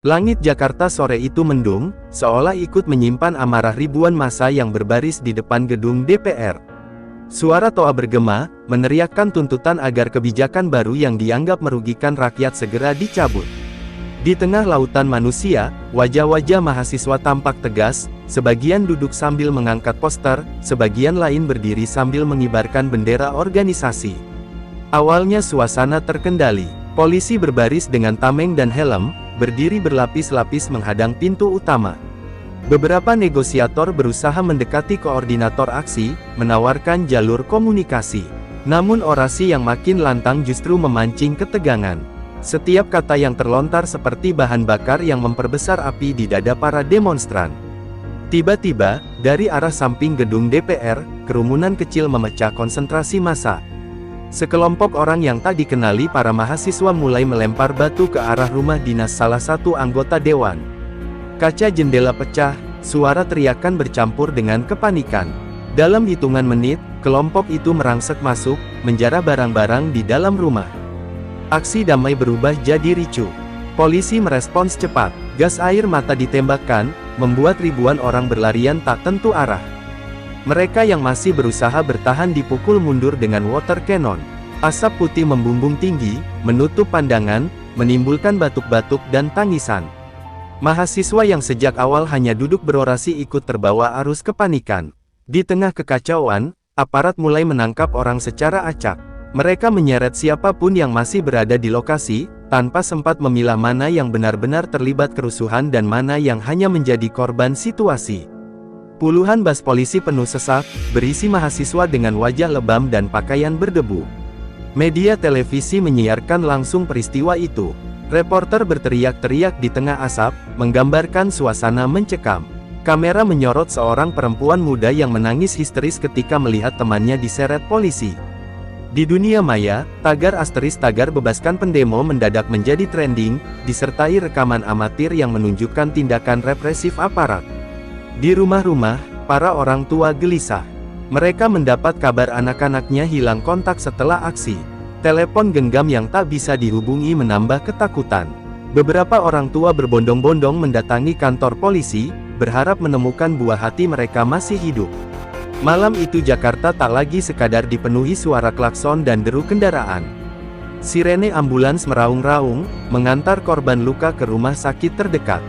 Langit Jakarta sore itu mendung, seolah ikut menyimpan amarah ribuan massa yang berbaris di depan gedung DPR. Suara toa bergema, meneriakkan tuntutan agar kebijakan baru yang dianggap merugikan rakyat segera dicabut. Di tengah lautan manusia, wajah-wajah mahasiswa tampak tegas, sebagian duduk sambil mengangkat poster, sebagian lain berdiri sambil mengibarkan bendera organisasi. Awalnya suasana terkendali. Polisi berbaris dengan tameng dan helm, berdiri berlapis-lapis menghadang pintu utama. Beberapa negosiator berusaha mendekati koordinator aksi, menawarkan jalur komunikasi. Namun orasi yang makin lantang justru memancing ketegangan. Setiap kata yang terlontar seperti bahan bakar yang memperbesar api di dada para demonstran. Tiba-tiba, dari arah samping gedung DPR, kerumunan kecil memecah konsentrasi massa. Sekelompok orang yang tak dikenali para mahasiswa mulai melempar batu ke arah rumah dinas salah satu anggota dewan. Kaca jendela pecah, suara teriakan bercampur dengan kepanikan. Dalam hitungan menit, kelompok itu merangsek masuk, menjara barang-barang di dalam rumah. Aksi damai berubah jadi ricuh. Polisi merespons cepat, gas air mata ditembakkan, membuat ribuan orang berlarian tak tentu arah. Mereka yang masih berusaha bertahan dipukul mundur dengan water cannon. Asap putih membumbung tinggi, menutup pandangan, menimbulkan batuk-batuk dan tangisan. Mahasiswa yang sejak awal hanya duduk berorasi ikut terbawa arus kepanikan. Di tengah kekacauan, aparat mulai menangkap orang secara acak. Mereka menyeret siapapun yang masih berada di lokasi, tanpa sempat memilah mana yang benar-benar terlibat kerusuhan dan mana yang hanya menjadi korban situasi. Puluhan bas polisi penuh sesak, berisi mahasiswa dengan wajah lebam dan pakaian berdebu. Media televisi menyiarkan langsung peristiwa itu. Reporter berteriak-teriak di tengah asap, menggambarkan suasana mencekam. Kamera menyorot seorang perempuan muda yang menangis histeris ketika melihat temannya diseret polisi. Di dunia maya, tagar asteris tagar bebaskan pendemo mendadak menjadi trending, disertai rekaman amatir yang menunjukkan tindakan represif aparat. Di rumah-rumah, para orang tua gelisah. Mereka mendapat kabar anak-anaknya hilang kontak setelah aksi. Telepon genggam yang tak bisa dihubungi menambah ketakutan. Beberapa orang tua berbondong-bondong mendatangi kantor polisi, berharap menemukan buah hati mereka masih hidup. Malam itu Jakarta tak lagi sekadar dipenuhi suara klakson dan deru kendaraan. Sirene ambulans meraung-raung, mengantar korban luka ke rumah sakit terdekat.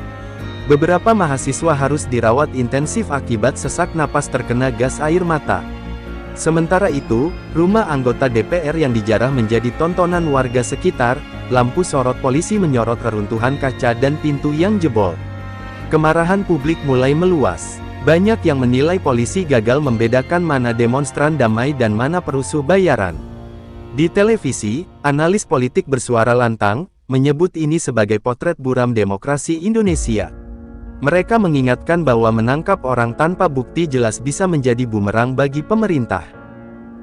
Beberapa mahasiswa harus dirawat intensif akibat sesak napas terkena gas air mata. Sementara itu, rumah anggota DPR yang dijarah menjadi tontonan warga sekitar, lampu sorot polisi menyorot reruntuhan kaca dan pintu yang jebol. Kemarahan publik mulai meluas. Banyak yang menilai polisi gagal membedakan mana demonstran damai dan mana perusuh bayaran. Di televisi, analis politik bersuara lantang, menyebut ini sebagai potret buram demokrasi Indonesia. Mereka mengingatkan bahwa menangkap orang tanpa bukti jelas bisa menjadi bumerang bagi pemerintah.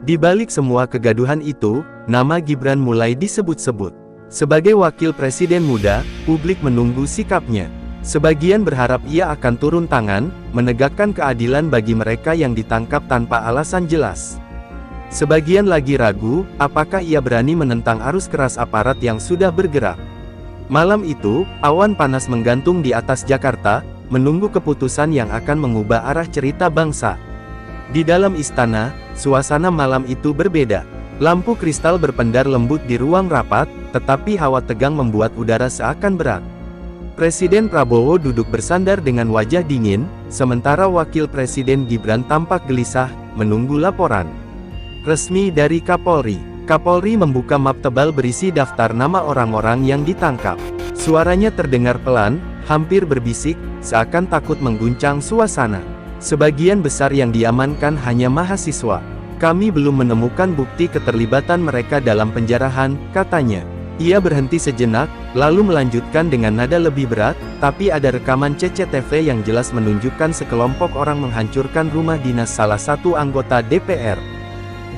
Di balik semua kegaduhan itu, nama Gibran mulai disebut-sebut. Sebagai wakil presiden muda, publik menunggu sikapnya. Sebagian berharap ia akan turun tangan, menegakkan keadilan bagi mereka yang ditangkap tanpa alasan jelas. Sebagian lagi ragu, apakah ia berani menentang arus keras aparat yang sudah bergerak. Malam itu, awan panas menggantung di atas Jakarta, menunggu keputusan yang akan mengubah arah cerita bangsa. Di dalam istana, suasana malam itu berbeda. Lampu kristal berpendar lembut di ruang rapat, tetapi hawa tegang membuat udara seakan berat. Presiden Prabowo duduk bersandar dengan wajah dingin, sementara Wakil Presiden Gibran tampak gelisah, menunggu laporan resmi dari Kapolri. Kapolri membuka map tebal berisi daftar nama orang-orang yang ditangkap. Suaranya terdengar pelan, hampir berbisik, seakan takut mengguncang suasana. Sebagian besar yang diamankan hanya mahasiswa. Kami belum menemukan bukti keterlibatan mereka dalam penjarahan, katanya. Ia berhenti sejenak, lalu melanjutkan dengan nada lebih berat, tapi ada rekaman CCTV yang jelas menunjukkan sekelompok orang menghancurkan rumah dinas salah satu anggota DPR.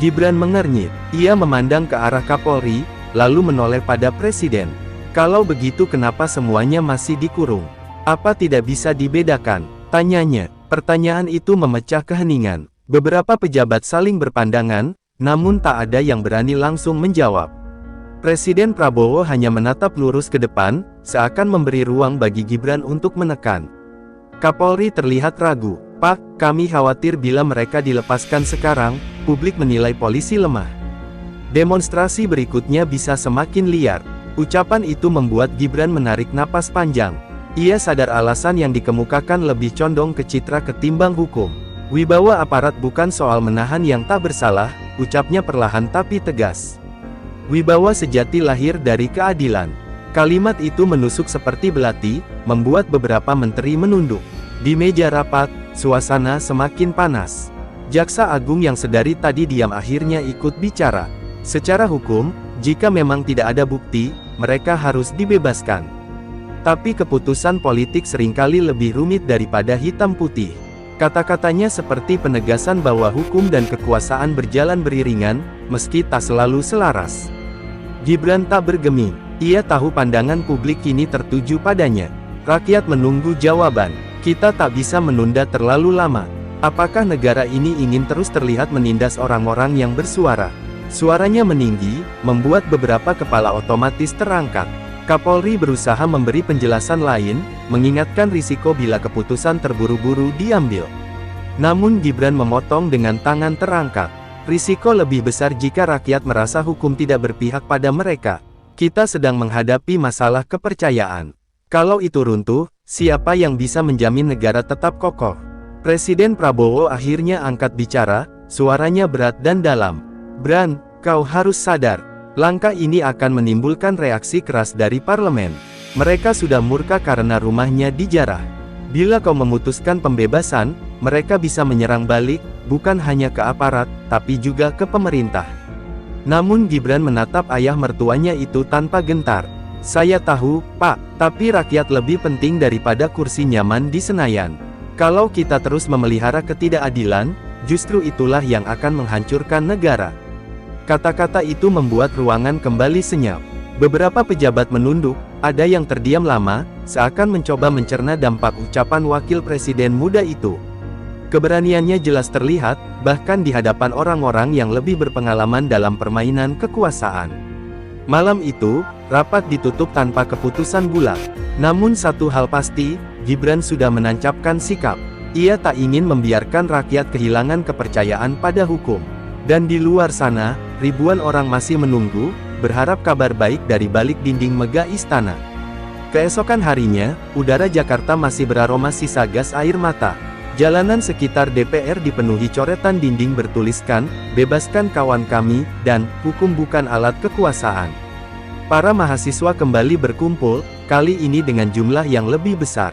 Gibran mengernyit. Ia memandang ke arah Kapolri, lalu menoleh pada Presiden. Kalau begitu kenapa semuanya masih dikurung? Apa tidak bisa dibedakan? Tanyanya. Pertanyaan itu memecah keheningan. Beberapa pejabat saling berpandangan, namun tak ada yang berani langsung menjawab. Presiden Prabowo hanya menatap lurus ke depan, seakan memberi ruang bagi Gibran untuk menekan. Kapolri terlihat ragu. "Pak, kami khawatir bila mereka dilepaskan sekarang, publik menilai polisi lemah. Demonstrasi berikutnya bisa semakin liar." Ucapan itu membuat Gibran menarik napas panjang. Ia sadar alasan yang dikemukakan lebih condong ke citra ketimbang hukum. "Wibawa aparat bukan soal menahan yang tak bersalah," ucapnya perlahan tapi tegas. "Wibawa sejati lahir dari keadilan." Kalimat itu menusuk seperti belati, membuat beberapa menteri menunduk. Di meja rapat, suasana semakin panas. Jaksa Agung yang sedari tadi diam akhirnya ikut bicara. "Secara hukum, jika memang tidak ada bukti, mereka harus dibebaskan. Tapi keputusan politik seringkali lebih rumit daripada hitam putih." Kata-katanya seperti penegasan bahwa hukum dan kekuasaan berjalan beriringan, meski tak selalu selaras. Gibran tak bergeming. Ia tahu pandangan publik kini tertuju padanya. Rakyat menunggu jawaban. "Kita tak bisa menunda terlalu lama. Apakah negara ini ingin terus terlihat menindas orang-orang yang bersuara?" Suaranya meninggi, membuat beberapa kepala otomatis terangkat. Kapolri berusaha memberi penjelasan lain, mengingatkan risiko bila keputusan terburu-buru diambil. Namun Gibran memotong dengan tangan terangkat. "Risiko lebih besar jika rakyat merasa hukum tidak berpihak pada mereka. Kita sedang menghadapi masalah kepercayaan. Kalau itu runtuh, siapa yang bisa menjamin negara tetap kokoh?" Presiden Prabowo akhirnya angkat bicara, suaranya berat dan dalam. "Bran, kau harus sadar. Langkah ini akan menimbulkan reaksi keras dari parlemen. Mereka sudah murka karena rumahnya dijarah. Bila kau memutuskan pembebasan, mereka bisa menyerang balik, bukan hanya ke aparat, tapi juga ke pemerintah." Namun Gibran menatap ayah mertuanya itu tanpa gentar. "Saya tahu, Pak, tapi rakyat lebih penting daripada kursi nyaman di Senayan. Kalau kita terus memelihara ketidakadilan, justru itulah yang akan menghancurkan negara." Kata-kata itu membuat ruangan kembali senyap. Beberapa pejabat menunduk, ada yang terdiam lama, seakan mencoba mencerna dampak ucapan wakil presiden muda itu. Keberaniannya jelas terlihat, bahkan di hadapan orang-orang yang lebih berpengalaman dalam permainan kekuasaan. Malam itu, rapat ditutup tanpa keputusan bulat. Namun satu hal pasti, Gibran sudah menancapkan sikap. Ia tak ingin membiarkan rakyat kehilangan kepercayaan pada hukum. Dan di luar sana, ribuan orang masih menunggu, berharap kabar baik dari balik dinding megah istana. Keesokan harinya, udara Jakarta masih beraroma sisa gas air mata. Jalanan sekitar DPR dipenuhi coretan dinding bertuliskan, "Bebaskan kawan kami," dan "Hukum bukan alat kekuasaan." Para mahasiswa kembali berkumpul, kali ini dengan jumlah yang lebih besar.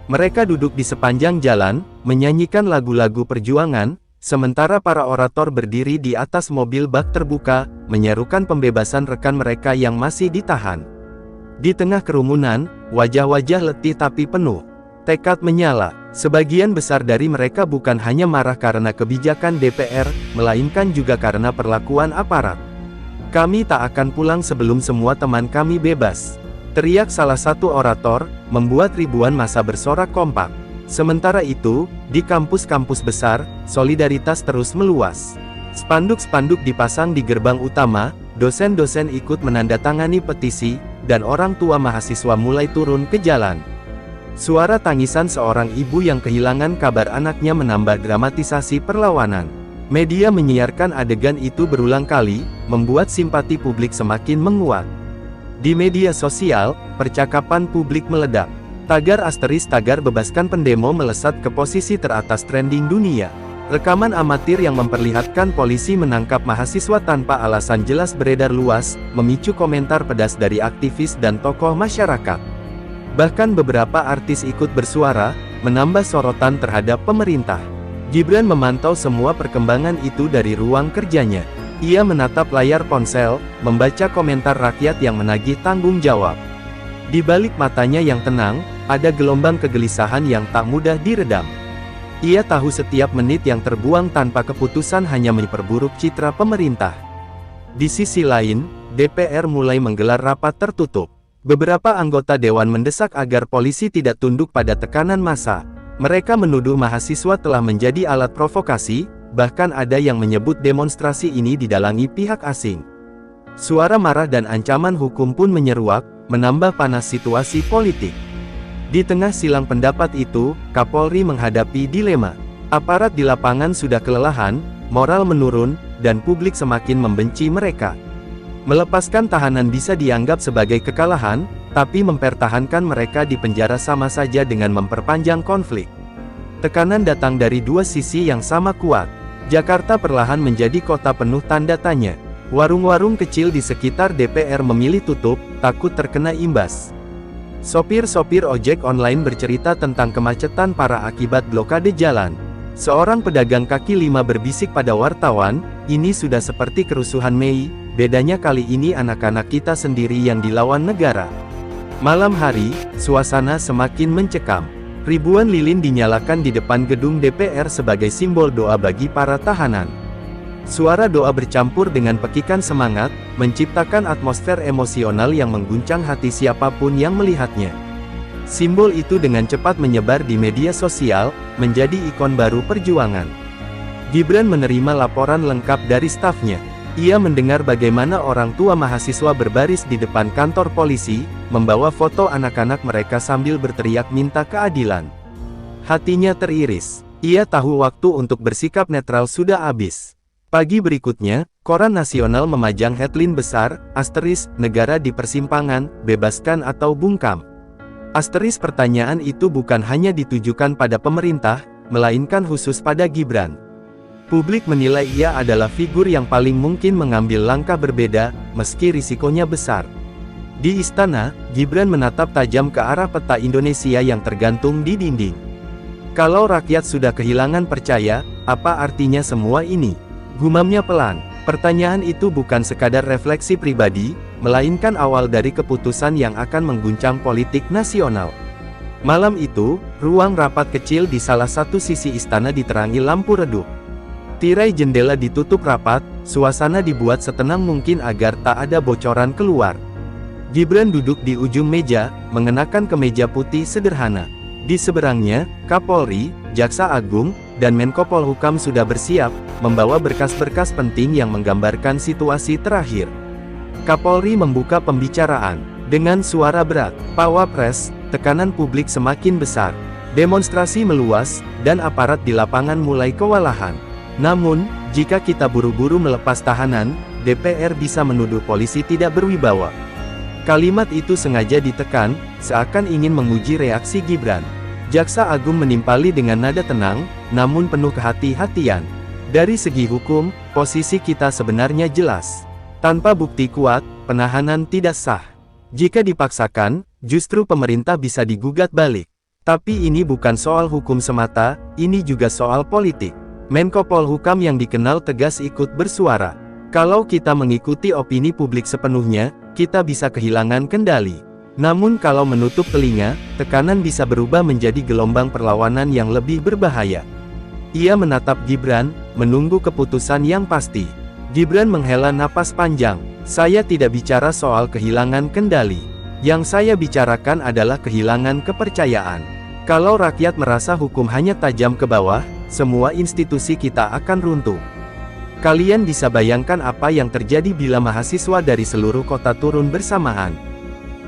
Mereka duduk di sepanjang jalan, menyanyikan lagu-lagu perjuangan, sementara para orator berdiri di atas mobil bak terbuka, menyerukan pembebasan rekan mereka yang masih ditahan. Di tengah kerumunan, wajah-wajah letih tapi penuh tekad menyala. Sebagian besar dari mereka bukan hanya marah karena kebijakan DPR, melainkan juga karena perlakuan aparat. "Kami tak akan pulang sebelum semua teman kami bebas," teriak salah satu orator, membuat ribuan massa bersorak kompak. Sementara itu, di kampus-kampus besar, solidaritas terus meluas. Spanduk-spanduk dipasang di gerbang utama, dosen-dosen ikut menandatangani petisi, dan orang tua mahasiswa mulai turun ke jalan. Suara tangisan seorang ibu yang kehilangan kabar anaknya menambah dramatisasi perlawanan. Media menyiarkan adegan itu berulang kali, membuat simpati publik semakin menguat. Di media sosial, percakapan publik meledak. Tagar asteris "Tagar bebaskan pendemo" melesat ke posisi teratas trending dunia. Rekaman amatir yang memperlihatkan polisi menangkap mahasiswa tanpa alasan jelas beredar luas, memicu komentar pedas dari aktivis dan tokoh masyarakat. Bahkan beberapa artis ikut bersuara, menambah sorotan terhadap pemerintah. Gibran memantau semua perkembangan itu dari ruang kerjanya. Ia menatap layar ponsel, membaca komentar rakyat yang menagih tanggung jawab. Di balik matanya yang tenang, ada gelombang kegelisahan yang tak mudah diredam. Ia tahu setiap menit yang terbuang tanpa keputusan hanya memperburuk citra pemerintah. Di sisi lain, DPR mulai menggelar rapat tertutup. Beberapa anggota dewan mendesak agar polisi tidak tunduk pada tekanan massa. Mereka menuduh mahasiswa telah menjadi alat provokasi, bahkan ada yang menyebut demonstrasi ini didalangi pihak asing. Suara marah dan ancaman hukum pun menyeruak, menambah panas situasi politik. Di tengah silang pendapat itu, Kapolri menghadapi dilema. Aparat di lapangan sudah kelelahan, moral menurun, dan publik semakin membenci mereka. Melepaskan tahanan bisa dianggap sebagai kekalahan, tapi mempertahankan mereka di penjara sama saja dengan memperpanjang konflik. Tekanan datang dari dua sisi yang sama kuat. Jakarta perlahan menjadi kota penuh tanda tanya. Warung-warung kecil di sekitar DPR memilih tutup, takut terkena imbas. Sopir-sopir ojek online bercerita tentang kemacetan parah akibat blokade jalan. Seorang pedagang kaki lima berbisik pada wartawan, "Ini sudah seperti kerusuhan Mei, bedanya kali ini anak-anak kita sendiri yang dilawan negara." Malam hari, suasana semakin mencekam. Ribuan lilin dinyalakan di depan gedung DPR sebagai simbol doa bagi para tahanan. Suara doa bercampur dengan pekikan semangat, menciptakan atmosfer emosional yang mengguncang hati siapapun yang melihatnya. Simbol itu dengan cepat menyebar di media sosial, menjadi ikon baru perjuangan. Gibran menerima laporan lengkap dari stafnya. Ia mendengar bagaimana orang tua mahasiswa berbaris di depan kantor polisi, membawa foto anak-anak mereka sambil berteriak minta keadilan. Hatinya teriris. Ia tahu waktu untuk bersikap netral sudah habis. Pagi berikutnya, koran nasional memajang headline besar, "Negara di persimpangan, bebaskan atau bungkam." Pertanyaan itu bukan hanya ditujukan pada pemerintah, melainkan khusus pada Gibran. Publik menilai ia adalah figur yang paling mungkin mengambil langkah berbeda, meski risikonya besar. Di istana, Gibran menatap tajam ke arah peta Indonesia yang tergantung di dinding. Kalau rakyat sudah kehilangan percaya, apa artinya semua ini? Gumamnya pelan. Pertanyaan itu bukan sekadar refleksi pribadi, melainkan awal dari keputusan yang akan mengguncang politik nasional. Malam itu, ruang rapat kecil di salah satu sisi istana diterangi lampu redup. Tirai jendela ditutup rapat, suasana dibuat setenang mungkin agar tak ada bocoran keluar. Gibran duduk di ujung meja, mengenakan kemeja putih sederhana. Di seberangnya, Kapolri, Jaksa Agung, dan Menko Polhukam sudah bersiap, membawa berkas-berkas penting yang menggambarkan situasi terakhir. Kapolri membuka pembicaraan. Dengan suara berat, "Pak Wapres, tekanan publik semakin besar. Demonstrasi meluas, dan aparat di lapangan mulai kewalahan. Namun, jika kita buru-buru melepas tahanan, DPR bisa menuduh polisi tidak berwibawa." Kalimat itu sengaja ditekan, seakan ingin menguji reaksi Gibran. Jaksa Agung menimpali dengan nada tenang, namun penuh kehati-hatian. "Dari segi hukum, posisi kita sebenarnya jelas. Tanpa bukti kuat, penahanan tidak sah. Jika dipaksakan, justru pemerintah bisa digugat balik. Tapi ini bukan soal hukum semata, ini juga soal politik." Menko Polhukam yang dikenal tegas ikut bersuara. "Kalau kita mengikuti opini publik sepenuhnya, kita bisa kehilangan kendali. Namun kalau menutup telinga, tekanan bisa berubah menjadi gelombang perlawanan yang lebih berbahaya." Ia menatap Gibran, menunggu keputusan yang pasti. Gibran menghela napas panjang. "Saya tidak bicara soal kehilangan kendali. Yang saya bicarakan adalah kehilangan kepercayaan. Kalau rakyat merasa hukum hanya tajam ke bawah, semua institusi kita akan runtuh. Kalian bisa bayangkan apa yang terjadi bila mahasiswa dari seluruh kota turun bersamaan."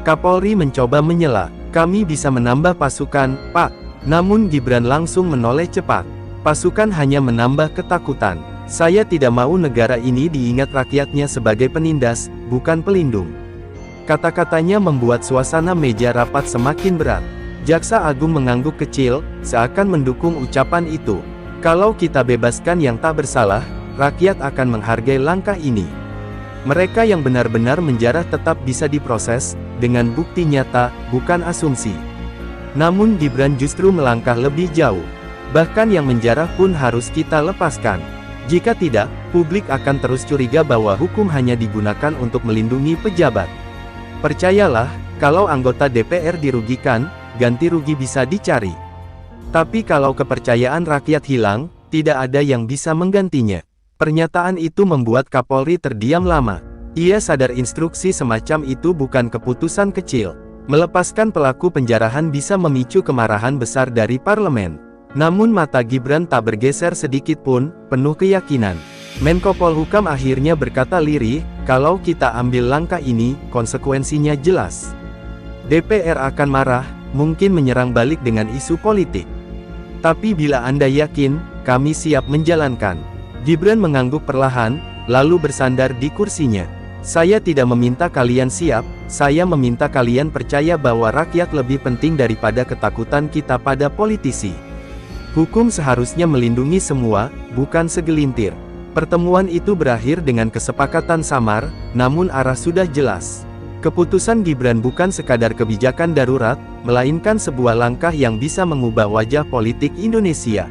Kapolri mencoba menyela. "Kami bisa menambah pasukan, Pak." Namun Gibran langsung menoleh cepat. "Pasukan hanya menambah ketakutan. Saya tidak mau negara ini diingat rakyatnya sebagai penindas, bukan pelindung." Kata-katanya membuat suasana meja rapat semakin berat. Jaksa Agung mengangguk kecil, seakan mendukung ucapan itu. "Kalau kita bebaskan yang tak bersalah, rakyat akan menghargai langkah ini. Mereka yang benar-benar menjarah tetap bisa diproses, dengan bukti nyata, bukan asumsi." Namun Gibran justru melangkah lebih jauh. "Bahkan yang menjarah pun harus kita lepaskan. Jika tidak, publik akan terus curiga bahwa hukum hanya digunakan untuk melindungi pejabat. Percayalah, kalau anggota DPR dirugikan, ganti rugi bisa dicari. Tapi kalau kepercayaan rakyat hilang, tidak ada yang bisa menggantinya." Pernyataan itu membuat Kapolri terdiam lama. Ia sadar instruksi semacam itu bukan keputusan kecil. Melepaskan pelaku penjarahan bisa memicu kemarahan besar dari parlemen. Namun mata Gibran tak bergeser sedikit pun, penuh keyakinan. Menko Polhukam akhirnya berkata lirih, kalau kita ambil langkah ini, konsekuensinya jelas. DPR akan marah, mungkin menyerang balik dengan isu politik. Tapi bila Anda yakin, kami siap menjalankan. Gibran mengangguk perlahan, lalu bersandar di kursinya. Saya tidak meminta kalian siap, saya meminta kalian percaya bahwa rakyat lebih penting daripada ketakutan kita pada politisi. Hukum seharusnya melindungi semua, bukan segelintir. Pertemuan itu berakhir dengan kesepakatan samar, namun arah sudah jelas. Keputusan Gibran bukan sekadar kebijakan darurat, melainkan sebuah langkah yang bisa mengubah wajah politik Indonesia.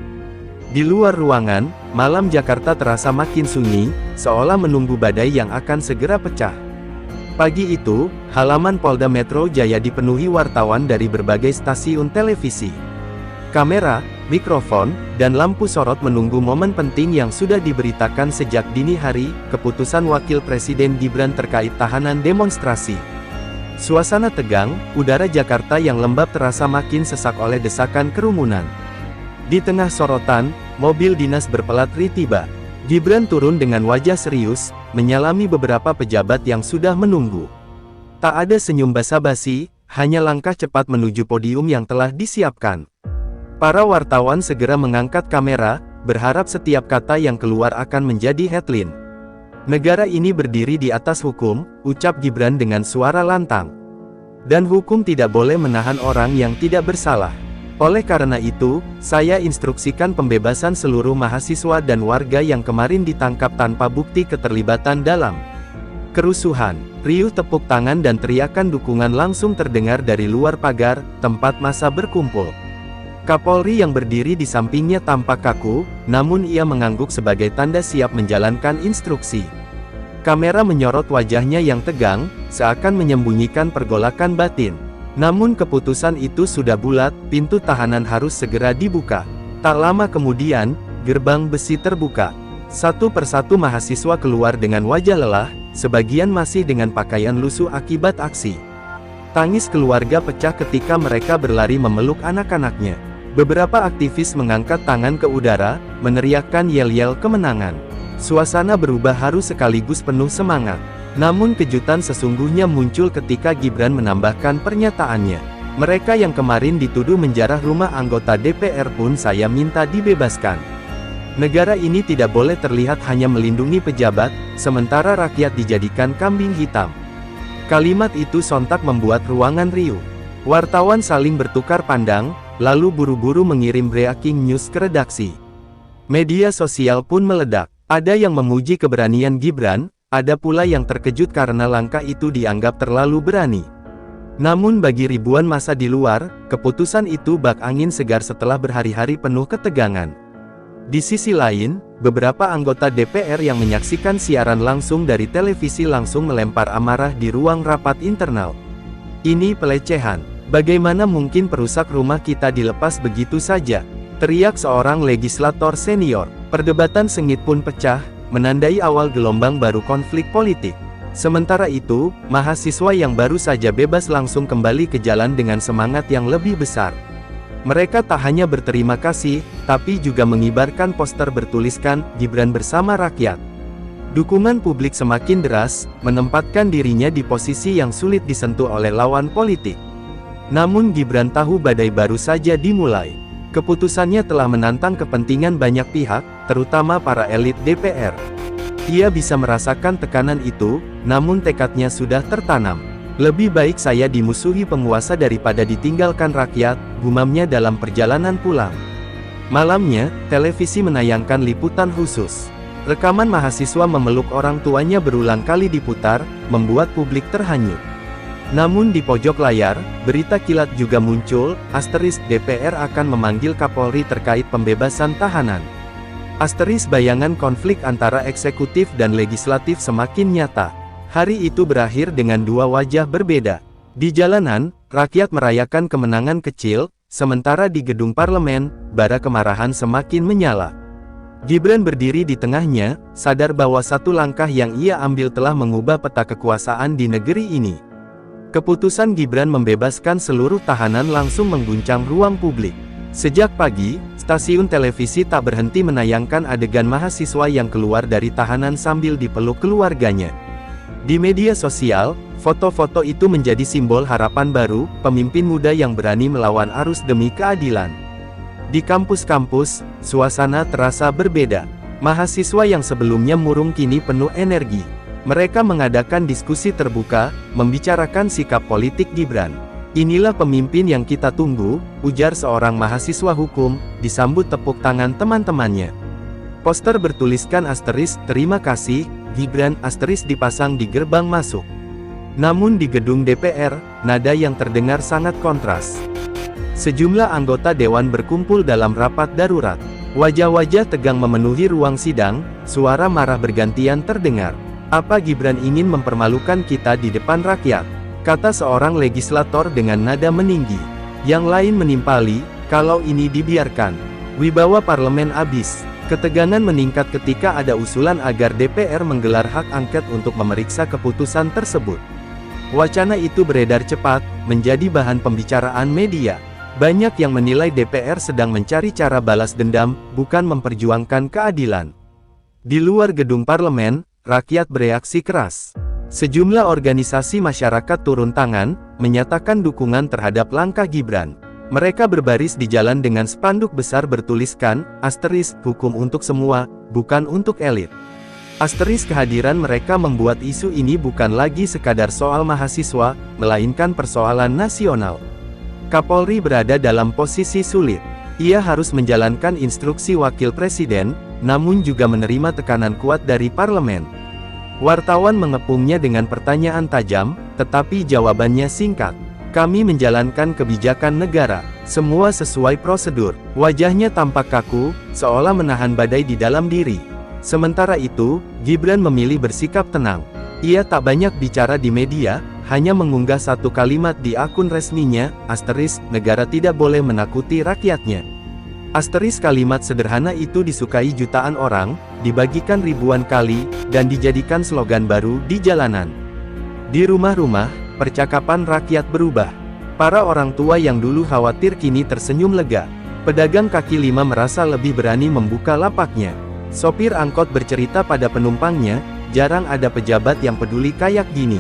Di luar ruangan, malam Jakarta terasa makin sunyi, seolah menunggu badai yang akan segera pecah. Pagi itu, halaman Polda Metro Jaya dipenuhi wartawan dari berbagai stasiun televisi. Kamera, mikrofon, dan lampu sorot menunggu momen penting yang sudah diberitakan sejak dini hari, keputusan Wakil Presiden Gibran terkait tahanan demonstrasi. Suasana tegang, udara Jakarta yang lembab terasa makin sesak oleh desakan kerumunan. Di tengah sorotan, mobil dinas berplat RI tiba. Gibran turun dengan wajah serius, menyalami beberapa pejabat yang sudah menunggu. Tak ada senyum basa-basi, hanya langkah cepat menuju podium yang telah disiapkan. Para wartawan segera mengangkat kamera, berharap setiap kata yang keluar akan menjadi headline. Negara ini berdiri di atas hukum, ucap Gibran dengan suara lantang. Dan hukum tidak boleh menahan orang yang tidak bersalah. Oleh karena itu, saya instruksikan pembebasan seluruh mahasiswa dan warga yang kemarin ditangkap tanpa bukti keterlibatan dalam kerusuhan. Riuh tepuk tangan dan teriakan dukungan langsung terdengar dari luar pagar, tempat massa berkumpul. Kapolri yang berdiri di sampingnya tampak kaku, namun ia mengangguk sebagai tanda siap menjalankan instruksi. Kamera menyorot wajahnya yang tegang, seakan menyembunyikan pergolakan batin. Namun keputusan itu sudah bulat, pintu tahanan harus segera dibuka. Tak lama kemudian, gerbang besi terbuka. Satu persatu mahasiswa keluar dengan wajah lelah, sebagian masih dengan pakaian lusuh akibat aksi. Tangis keluarga pecah ketika mereka berlari memeluk anak-anaknya. Beberapa aktivis mengangkat tangan ke udara, meneriakkan yel-yel kemenangan. Suasana berubah haru sekaligus penuh semangat. Namun kejutan sesungguhnya muncul ketika Gibran menambahkan pernyataannya. Mereka yang kemarin dituduh menjarah rumah anggota DPR pun saya minta dibebaskan. Negara ini tidak boleh terlihat hanya melindungi pejabat, sementara rakyat dijadikan kambing hitam. Kalimat itu sontak membuat ruangan riuh. Wartawan saling bertukar pandang, lalu buru-buru mengirim breaking news ke redaksi. Media sosial pun meledak. Ada yang memuji keberanian Gibran, ada pula yang terkejut karena langkah itu dianggap terlalu berani. Namun bagi ribuan massa di luar, keputusan itu bak angin segar setelah berhari-hari penuh ketegangan. Di sisi lain, beberapa anggota DPR yang menyaksikan siaran langsung dari televisi langsung melempar amarah di ruang rapat internal. Ini pelecehan. Bagaimana mungkin perusak rumah kita dilepas begitu saja? Teriak seorang legislator senior. Perdebatan sengit pun pecah, menandai awal gelombang baru konflik politik. Sementara itu, mahasiswa yang baru saja bebas langsung kembali ke jalan dengan semangat yang lebih besar. Mereka tak hanya berterima kasih, tapi juga mengibarkan poster bertuliskan, Gibran bersama rakyat. Dukungan publik semakin deras, menempatkan dirinya di posisi yang sulit disentuh oleh lawan politik. Namun Gibran tahu badai baru saja dimulai. Keputusannya telah menantang kepentingan banyak pihak, terutama para elit DPR. Ia bisa merasakan tekanan itu, namun tekadnya sudah tertanam. Lebih baik saya dimusuhi penguasa daripada ditinggalkan rakyat, gumamnya dalam perjalanan pulang. Malamnya, televisi menayangkan liputan khusus. Rekaman mahasiswa memeluk orang tuanya berulang kali diputar, membuat publik terhanyut. Namun di pojok layar, berita kilat juga muncul, asterisk DPR akan memanggil Kapolri terkait pembebasan tahanan. Asterisk bayangan konflik antara eksekutif dan legislatif semakin nyata. Hari itu berakhir dengan dua wajah berbeda. Di jalanan, rakyat merayakan kemenangan kecil, sementara di gedung parlemen, bara kemarahan semakin menyala. Gibran berdiri di tengahnya, sadar bahwa satu langkah yang ia ambil telah mengubah peta kekuasaan di negeri ini. Keputusan Gibran membebaskan seluruh tahanan langsung mengguncang ruang publik. Sejak pagi, Stasiun televisi tak berhenti menayangkan adegan mahasiswa yang keluar dari tahanan sambil dipeluk keluarganya. Di media sosial, foto-foto itu menjadi simbol harapan baru, pemimpin muda yang berani melawan arus demi keadilan. Di kampus-kampus, suasana terasa berbeda. Mahasiswa yang sebelumnya murung kini penuh energi. Mereka mengadakan diskusi terbuka, membicarakan sikap politik Gibran. "Inilah pemimpin yang kita tunggu," ujar seorang mahasiswa hukum, disambut tepuk tangan teman-temannya. Poster bertuliskan asteris, "Terima kasih, Gibran," asteris dipasang di gerbang masuk. Namun di gedung DPR, nada yang terdengar sangat kontras. Sejumlah anggota dewan berkumpul dalam rapat darurat. Wajah-wajah tegang memenuhi ruang sidang, suara marah bergantian terdengar. "Apa Gibran ingin mempermalukan kita di depan rakyat?" kata seorang legislator dengan nada meninggi. Yang lain menimpali, "Kalau ini dibiarkan, wibawa parlemen habis." Ketegangan meningkat ketika ada usulan agar DPR menggelar hak angket untuk memeriksa keputusan tersebut. Wacana itu beredar cepat, menjadi bahan pembicaraan media. Banyak yang menilai DPR sedang mencari cara balas dendam, bukan memperjuangkan keadilan. Di luar gedung parlemen, rakyat bereaksi keras. Sejumlah organisasi masyarakat turun tangan, menyatakan dukungan terhadap langkah Gibran. Mereka berbaris di jalan dengan spanduk besar bertuliskan, asteris, "Hukum untuk semua, bukan untuk elit." Asteris kehadiran mereka membuat isu ini bukan lagi sekadar soal mahasiswa, melainkan persoalan nasional. Kapolri berada dalam posisi sulit. Ia harus menjalankan instruksi wakil presiden, namun juga menerima tekanan kuat dari parlemen. Wartawan mengepungnya dengan pertanyaan tajam, tetapi jawabannya singkat. "Kami menjalankan kebijakan negara. Semua sesuai prosedur." Wajahnya tampak kaku, seolah menahan badai di dalam diri. Sementara itu, Gibran memilih bersikap tenang. Ia tak banyak bicara di media, hanya mengunggah satu kalimat di akun resminya, asteris, "Negara tidak boleh menakuti rakyatnya." Asteris kalimat sederhana itu disukai jutaan orang, dibagikan ribuan kali, dan dijadikan slogan baru di jalanan. Di rumah-rumah, percakapan rakyat berubah. Para orang tua yang dulu khawatir kini tersenyum lega. Pedagang kaki lima merasa lebih berani membuka lapaknya. Sopir angkot bercerita pada penumpangnya, "Jarang ada pejabat yang peduli kayak gini.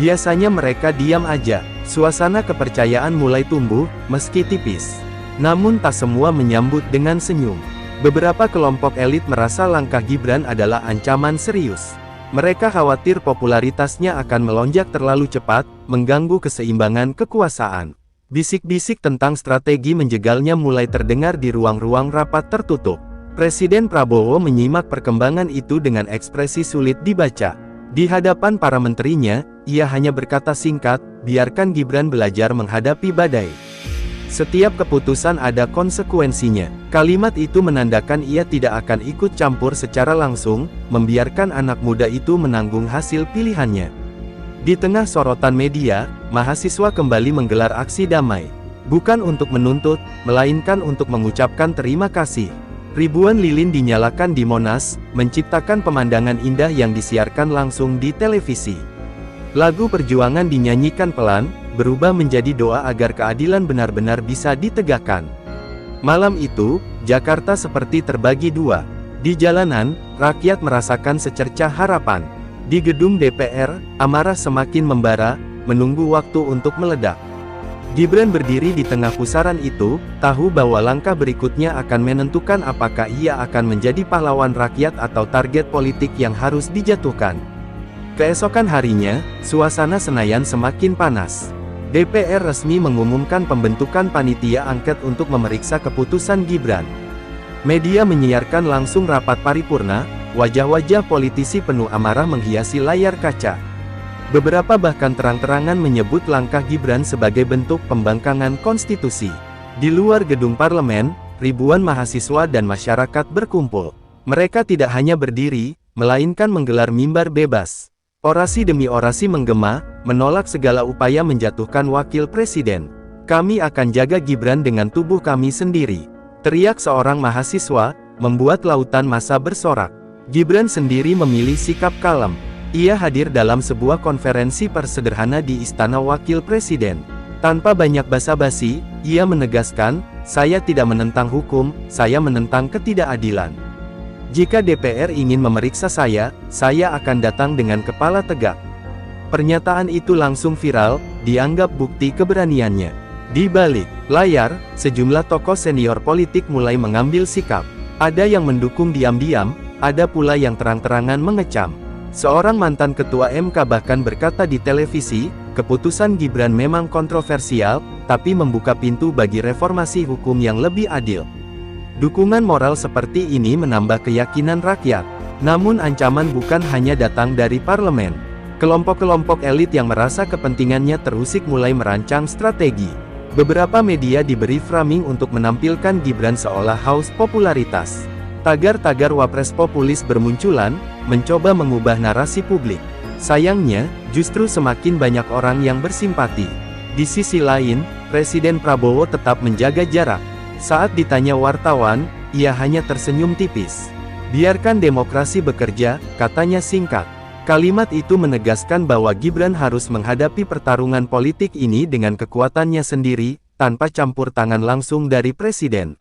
Biasanya mereka diam aja." Suasana kepercayaan mulai tumbuh, meski tipis. Namun tak semua menyambut dengan senyum. Beberapa kelompok elit merasa langkah Gibran adalah ancaman serius. Mereka khawatir popularitasnya akan melonjak terlalu cepat, mengganggu keseimbangan kekuasaan. Bisik-bisik tentang strategi menjegalnya mulai terdengar di ruang-ruang rapat tertutup. Presiden Prabowo menyimak perkembangan itu dengan ekspresi sulit dibaca. Di hadapan para menterinya, ia hanya berkata singkat, "Biarkan Gibran belajar menghadapi badai. Setiap keputusan ada konsekuensinya." Kalimat itu menandakan ia tidak akan ikut campur secara langsung, membiarkan anak muda itu menanggung hasil pilihannya. Di tengah sorotan media, mahasiswa kembali menggelar aksi damai. Bukan untuk menuntut, melainkan untuk mengucapkan terima kasih. Ribuan lilin dinyalakan di Monas, menciptakan pemandangan indah yang disiarkan langsung di televisi. Lagu perjuangan dinyanyikan pelan, berubah menjadi doa agar keadilan benar-benar bisa ditegakkan. Malam itu, Jakarta seperti terbagi dua. Di jalanan, rakyat merasakan secercah harapan. Di gedung DPR, amarah semakin membara, menunggu waktu untuk meledak. Gibran berdiri di tengah pusaran itu, tahu bahwa langkah berikutnya akan menentukan apakah ia akan menjadi pahlawan rakyat atau target politik yang harus dijatuhkan. Keesokan harinya, suasana Senayan semakin panas. DPR resmi mengumumkan pembentukan panitia angket untuk memeriksa keputusan Gibran. Media menyiarkan langsung rapat paripurna, wajah-wajah politisi penuh amarah menghiasi layar kaca. Beberapa bahkan terang-terangan menyebut langkah Gibran sebagai bentuk pembangkangan konstitusi. Di luar gedung parlemen, ribuan mahasiswa dan masyarakat berkumpul. Mereka tidak hanya berdiri, melainkan menggelar mimbar bebas. Orasi demi orasi menggema, menolak segala upaya menjatuhkan wakil presiden. "Kami akan jaga Gibran dengan tubuh kami sendiri," teriak seorang mahasiswa, membuat lautan massa bersorak. Gibran sendiri memilih sikap kalem. Ia hadir dalam sebuah konferensi pers sederhana di Istana Wakil Presiden. Tanpa banyak basa-basi, ia menegaskan, "Saya tidak menentang hukum, saya menentang ketidakadilan. Jika DPR ingin memeriksa saya akan datang dengan kepala tegak." Pernyataan itu langsung viral, dianggap bukti keberaniannya. Di balik layar, sejumlah tokoh senior politik mulai mengambil sikap. Ada yang mendukung diam-diam, ada pula yang terang-terangan mengecam. Seorang mantan ketua MK bahkan berkata di televisi, "Keputusan Gibran memang kontroversial, tapi membuka pintu bagi reformasi hukum yang lebih adil." Dukungan moral seperti ini menambah keyakinan rakyat. Namun ancaman bukan hanya datang dari parlemen. Kelompok-kelompok elit yang merasa kepentingannya terusik mulai merancang strategi. Beberapa media diberi framing untuk menampilkan Gibran seolah haus popularitas. Tagar-tagar wapres populis bermunculan, mencoba mengubah narasi publik. Sayangnya, justru semakin banyak orang yang bersimpati. Di sisi lain, Presiden Prabowo tetap menjaga jarak. Saat ditanya wartawan, ia hanya tersenyum tipis. "Biarkan demokrasi bekerja," katanya singkat. Kalimat itu menegaskan bahwa Gibran harus menghadapi pertarungan politik ini dengan kekuatannya sendiri, tanpa campur tangan langsung dari Presiden.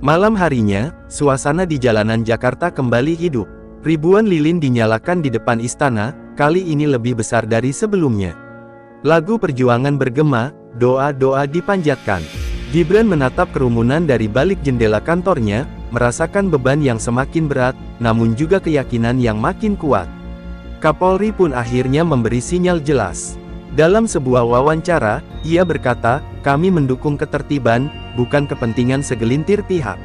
Malam harinya, suasana di jalanan Jakarta kembali hidup. Ribuan lilin dinyalakan di depan istana, kali ini lebih besar dari sebelumnya. Lagu perjuangan bergema, doa-doa dipanjatkan. Gibran menatap kerumunan dari balik jendela kantornya, merasakan beban yang semakin berat, namun juga keyakinan yang makin kuat. Kapolri pun akhirnya memberi sinyal jelas. Dalam sebuah wawancara, ia berkata, "Kami mendukung ketertiban, bukan kepentingan segelintir pihak."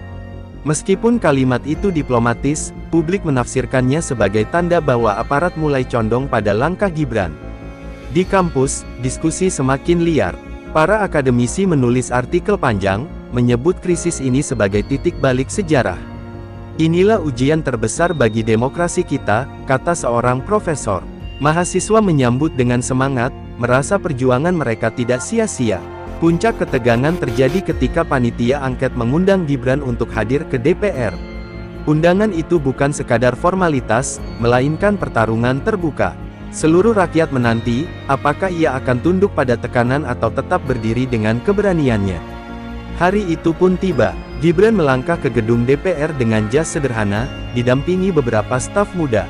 Meskipun kalimat itu diplomatis, publik menafsirkannya sebagai tanda bahwa aparat mulai condong pada langkah Gibran. Di kampus, diskusi semakin liar. Para akademisi menulis artikel panjang, menyebut krisis ini sebagai titik balik sejarah. "Inilah ujian terbesar bagi demokrasi kita," kata seorang profesor. Mahasiswa menyambut dengan semangat, merasa perjuangan mereka tidak sia-sia. Puncak ketegangan terjadi ketika panitia angket mengundang Gibran untuk hadir ke DPR. Undangan itu bukan sekadar formalitas, melainkan pertarungan terbuka. Seluruh rakyat menanti, apakah ia akan tunduk pada tekanan atau tetap berdiri dengan keberaniannya. Hari itu pun tiba. Gibran melangkah ke gedung DPR dengan jas sederhana, didampingi beberapa staf muda.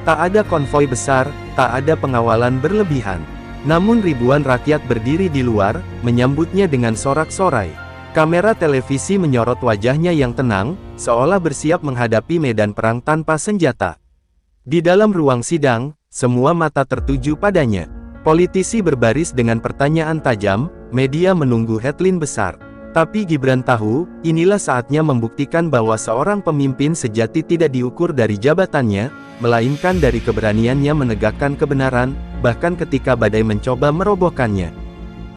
Tak ada konvoi besar, tak ada pengawalan berlebihan. Namun ribuan rakyat berdiri di luar, menyambutnya dengan sorak-sorai. Kamera televisi menyorot wajahnya yang tenang, seolah bersiap menghadapi medan perang tanpa senjata. Di dalam ruang sidang, semua mata tertuju padanya. Politisi berbaris dengan pertanyaan tajam, media menunggu headline besar. Tapi Gibran tahu, inilah saatnya membuktikan bahwa seorang pemimpin sejati tidak diukur dari jabatannya, melainkan dari keberaniannya menegakkan kebenaran, bahkan ketika badai mencoba merobohkannya.